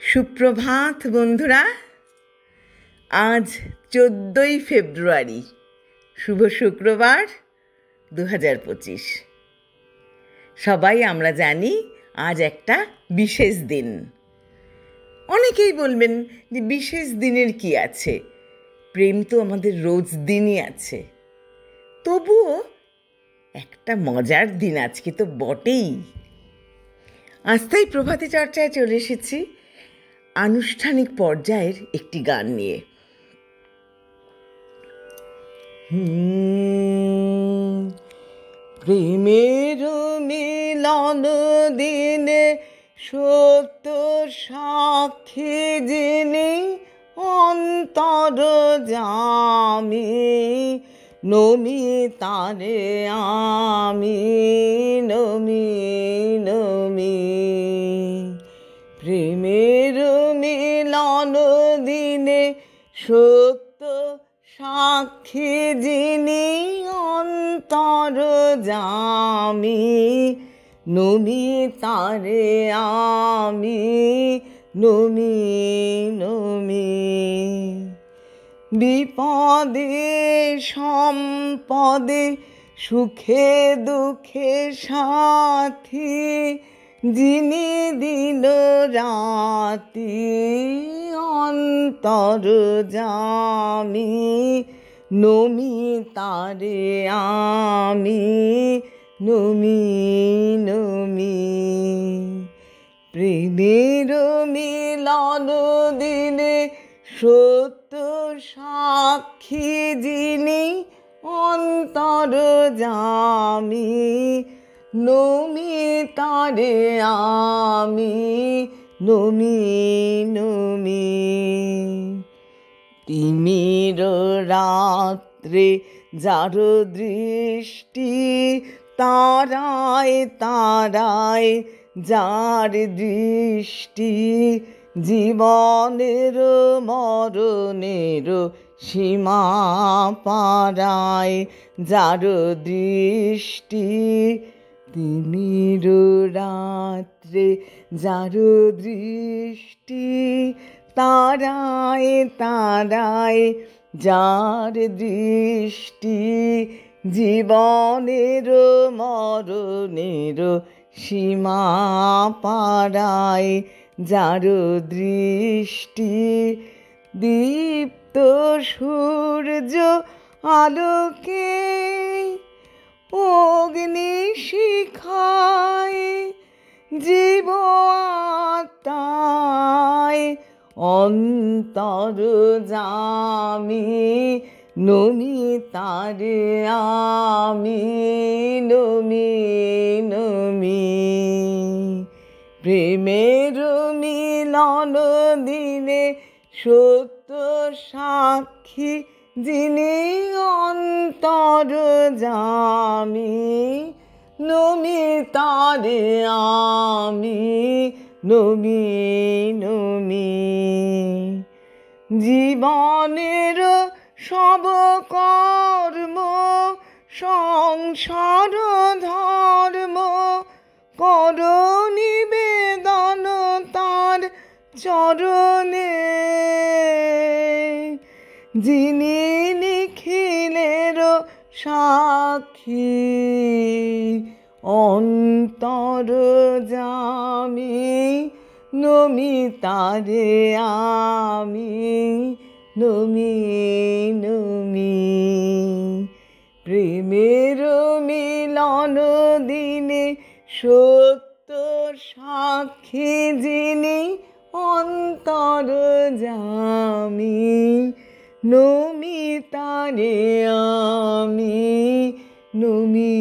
সুপ্রভাত বন্ধুরা। আজ 14ই ফেব্রুয়ারি, শুভ শুক্রবার 2025। সবাই আমরা জানি আজ একটা বিশেষ দিন। অনেকেই বলবেন যে বিশেষ দিনের কি আছে, প্রেম তো আমাদের রোজ দিনই আছে। তবুও একটা মজার দিন আজকে তো বটেই। আজ তাই প্রভাতী চর্চায় চলে এসেছি আনুষ্ঠানিক পর্যায়ের একটি গান নিয়ে। প্রেমের মিলন দিনে সত্য সাক্ষী যিনি অন্তর জামি, নমি তারে আমি নমি নমি। প্রেমের মিলন দিনে সত্য সাক্ষী যিনি অন্তর জামি, নমি তারে আমি নমি নমি। বিপদে সম্পদে সুখে দুঃখে সাথী যিনি দিন রাতি অন্তর জামি, নমি তারে আমি নমি নমি। প্রেমের মিলন দিনে সত্য সাক্ষী যিনি অন্তর জামি, নমি তারে আমি নমি নমি। তিমির রাত্রে যার দৃষ্টি তারায় তারায় যার দৃষ্টি, জীবনের মরণের সীমা পারায় যার দৃষ্টি। তিমির রাত্রে যার দৃষ্টি তারায় তারায় যার দৃষ্টি, জীবনের মরণের সীমা পারায় যার দৃষ্টি। দীপ্ত সূর্য আলোকে অগ্নি শিখায় জীব আত্মায় অন্তর জামি, নমি তারে আমি নমি নমি। প্রেমের মিলন দিনে সত্য সাক্ষী যিনি অন্তর জামি, নমি তারে আমি নমি নমি। জীবনের সব কর্ম সংসার ধর্ম কর নিবেদন তার চরণে, যিনি নিখিলের সাক্ষী অন্তর জামি, নমি তারে আমি নমি নমি। প্রেমের মিলন দিনে সত্য সাক্ষী যিনি অন্তর জামি, নমি তারে আমি নমি